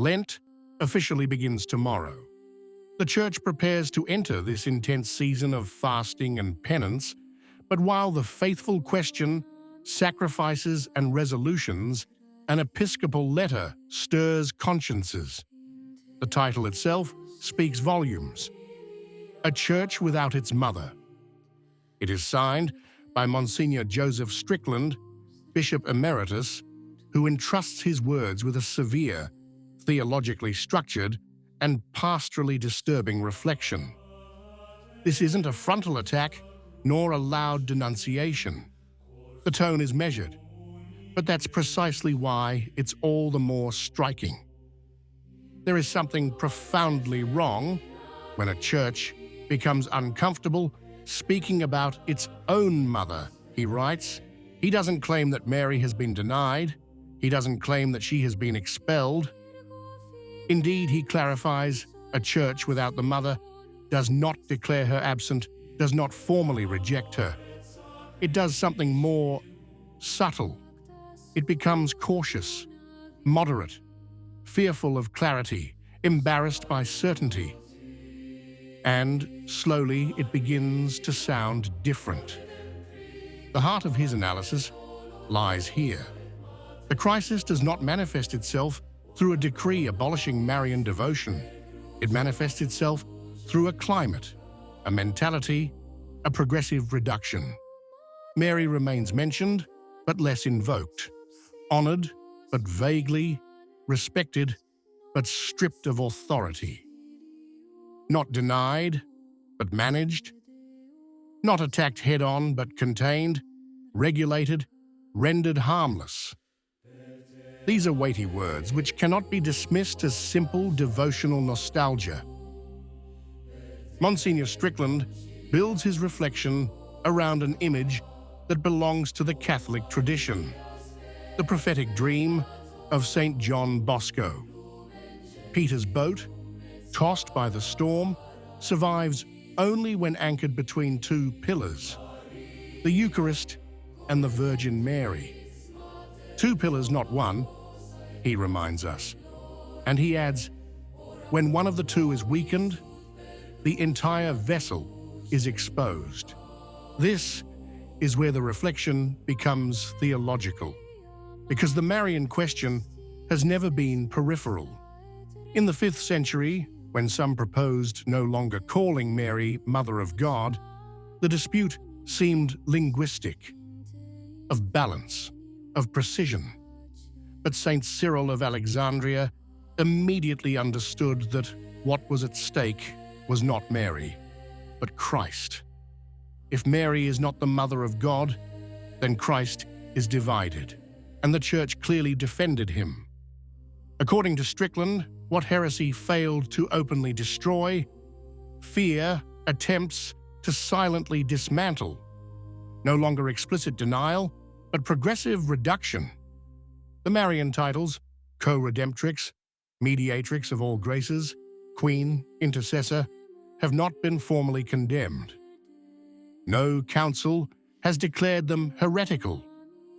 Lent officially begins tomorrow. The Church prepares to enter this intense season of fasting and penance, but while the faithful question, sacrifices and resolutions, an episcopal letter stirs consciences. The title itself speaks volumes. A Church Without Its Mother. It is signed by Monsignor Joseph Strickland, Bishop Emeritus, who entrusts his words with a severe, theologically structured, and pastorally disturbing reflection. This isn't a frontal attack, nor a loud denunciation. The tone is measured, but that's precisely why it's all the more striking. There is something profoundly wrong when a church becomes uncomfortable speaking about its own mother, he writes. He doesn't claim that Mary has been denied. He doesn't claim that she has been expelled. Indeed, he clarifies, a church without the mother does not declare her absent, does not formally reject her. It does something more subtle. It becomes cautious, moderate, fearful of clarity, embarrassed by certainty. And slowly it begins to sound different. The heart of his analysis lies here. The crisis does not manifest itself through a decree abolishing Marian devotion. It manifests itself through a climate, a mentality, a progressive reduction. Mary remains mentioned, but less invoked, honored, but vaguely, respected, but stripped of authority. Not denied, but managed. Not attacked head-on, but contained, regulated, rendered harmless. These are weighty words which cannot be dismissed as simple devotional nostalgia. Monsignor Strickland builds his reflection around an image that belongs to the Catholic tradition, the prophetic dream of St. John Bosco. Peter's boat, tossed by the storm, survives only when anchored between two pillars, the Eucharist and the Virgin Mary. Two pillars, not one, he reminds us. And he adds, when one of the two is weakened, the entire vessel is exposed. This is where the reflection becomes theological, because the Marian question has never been peripheral. In the 5th century, when some proposed no longer calling Mary Mother of God, the dispute seemed linguistic, of balance, of precision. But St. Cyril of Alexandria immediately understood that what was at stake was not Mary, but Christ. If Mary is not the Mother of God, then Christ is divided, and the Church clearly defended him. According to Strickland, what heresy failed to openly destroy, fear attempts to silently dismantle. No longer explicit denial, but progressive reduction. The Marian titles, co-redemptrix, mediatrix of all graces, queen, intercessor, have not been formally condemned. No council has declared them heretical.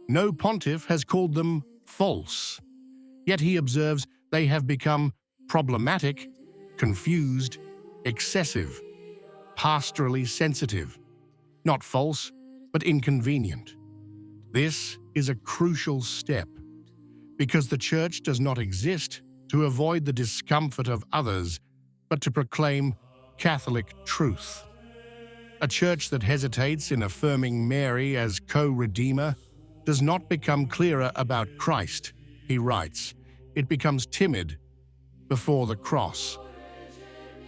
No pontiff has called them false. Yet he observes they have become problematic, confused, excessive, pastorally sensitive, not false, but inconvenient. This is a crucial step, because the Church does not exist to avoid the discomfort of others, but to proclaim Catholic truth. A Church that hesitates in affirming Mary as co-redeemer does not become clearer about Christ, he writes. It becomes timid before the cross.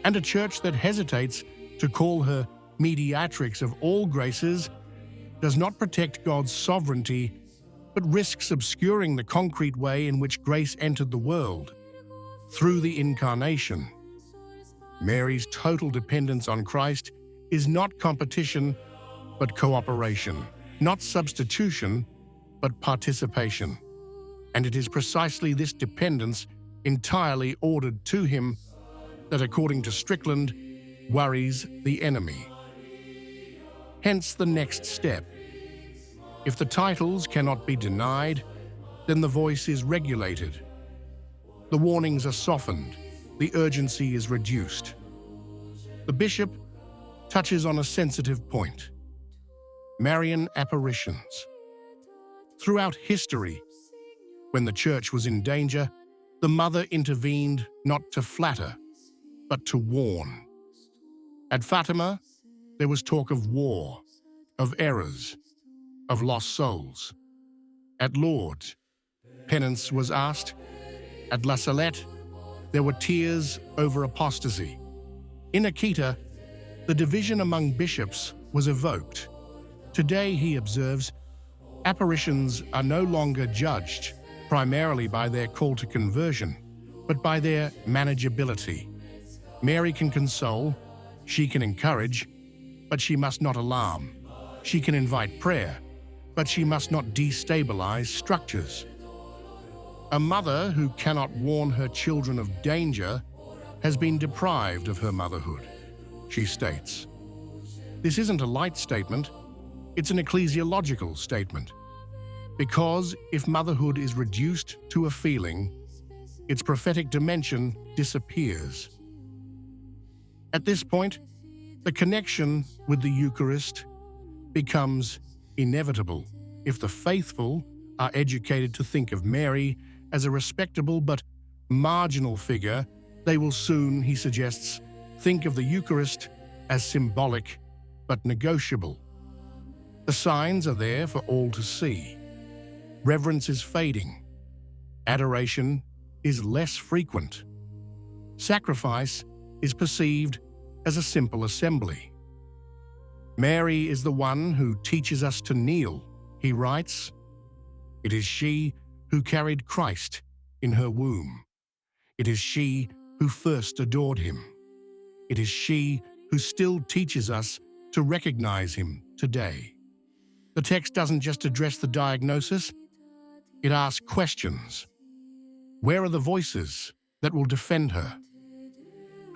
And a Church that hesitates to call her mediatrix of all graces does not protect God's sovereignty, but risks obscuring the concrete way in which grace entered the world, through the Incarnation. Mary's total dependence on Christ is not competition, but cooperation, not substitution, but participation. And it is precisely this dependence, entirely ordered to him, that, according to Strickland, worries the enemy. Hence the next step. If the titles cannot be denied, then the voice is regulated. The warnings are softened, the urgency is reduced. The bishop touches on a sensitive point: Marian apparitions. Throughout history, when the Church was in danger, the Mother intervened not to flatter, but to warn. At Fatima, there was talk of war, of errors, of lost souls. At Lourdes, penance was asked. At La Salette, there were tears over apostasy. In Akita, the division among bishops was evoked. Today, he observes, apparitions are no longer judged primarily by their call to conversion, but by their manageability. Mary can console, she can encourage, but she must not alarm. She can invite prayer, but she must not destabilize structures. A mother who cannot warn her children of danger has been deprived of her motherhood, she states. This isn't a light statement, it's an ecclesiological statement. Because if motherhood is reduced to a feeling, its prophetic dimension disappears. At this point, the connection with the Eucharist becomes inevitable. If the faithful are educated to think of Mary as a respectable but marginal figure, they will soon, he suggests, think of the Eucharist as symbolic but negotiable. The signs are there for all to see. Reverence is fading. Adoration is less frequent. Sacrifice is perceived as a simple assembly. Mary is the one who teaches us to kneel, he writes. It is she who carried Christ in her womb. It is she who first adored him. It is she who still teaches us to recognize him today. The text doesn't just address the diagnosis, it asks questions. Where are the voices that will defend her?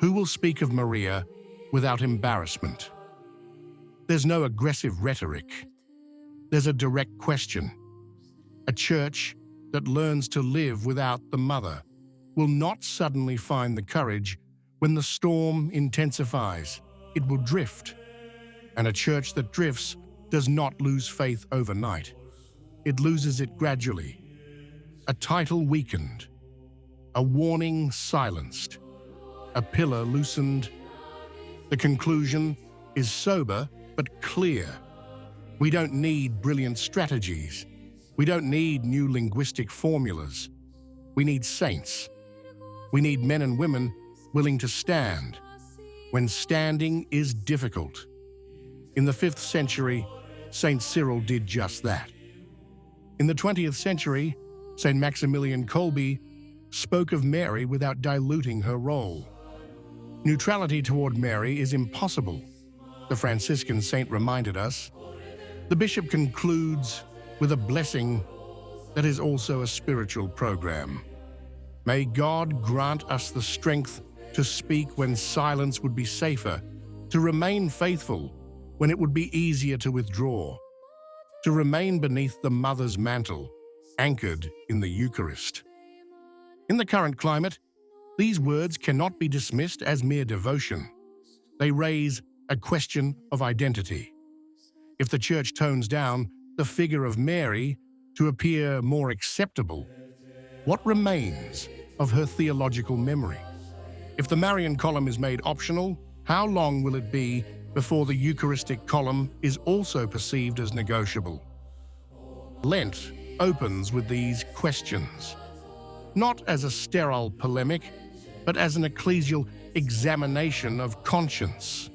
Who will speak of Maria without embarrassment? There's no aggressive rhetoric. There's a direct question. A church that learns to live without the mother will not suddenly find the courage when the storm intensifies. It will drift. And a church that drifts does not lose faith overnight. It loses it gradually. A title weakened, a warning silenced, a pillar loosened. The conclusion is sober but clear. We don't need brilliant strategies. We don't need new linguistic formulas. We need saints. We need men and women willing to stand when standing is difficult. In the 5th century, Saint Cyril did just that. In the 20th century, Saint Maximilian Kolbe spoke of Mary without diluting her role. Neutrality toward Mary is impossible, the Franciscan saint reminded us. The bishop concludes with a blessing that is also a spiritual program. May God grant us the strength to speak when silence would be safer, to remain faithful when it would be easier to withdraw, to remain beneath the mother's mantle, anchored in the Eucharist. In the current climate, these words cannot be dismissed as mere devotion. They raise a question of identity. If the Church tones down the figure of Mary to appear more acceptable, what remains of her theological memory? If the Marian column is made optional, how long will it be before the Eucharistic column is also perceived as negotiable? Lent opens with these questions, not as a sterile polemic, but as an ecclesial examination of conscience.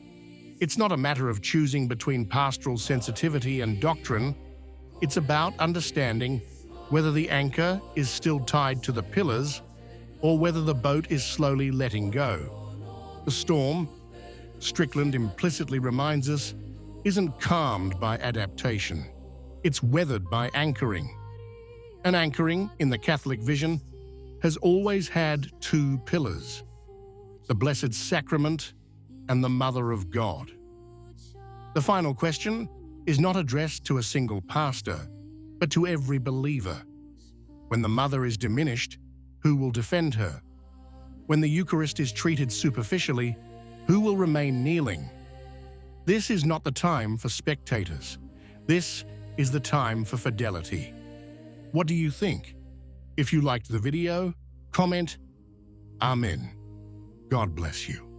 It's not a matter of choosing between pastoral sensitivity and doctrine. It's about understanding whether the anchor is still tied to the pillars or whether the boat is slowly letting go. The storm, Strickland implicitly reminds us, isn't calmed by adaptation. It's weathered by anchoring. And anchoring, in the Catholic vision, has always had two pillars: the Blessed Sacrament and the Mother of God. The final question is not addressed to a single pastor, but to every believer. When the mother is diminished, Who will defend her? When the Eucharist is treated superficially, who will remain kneeling? This is not the time for spectators. This is the time for fidelity. What do you think? If you liked the video, comment, Amen. God bless you.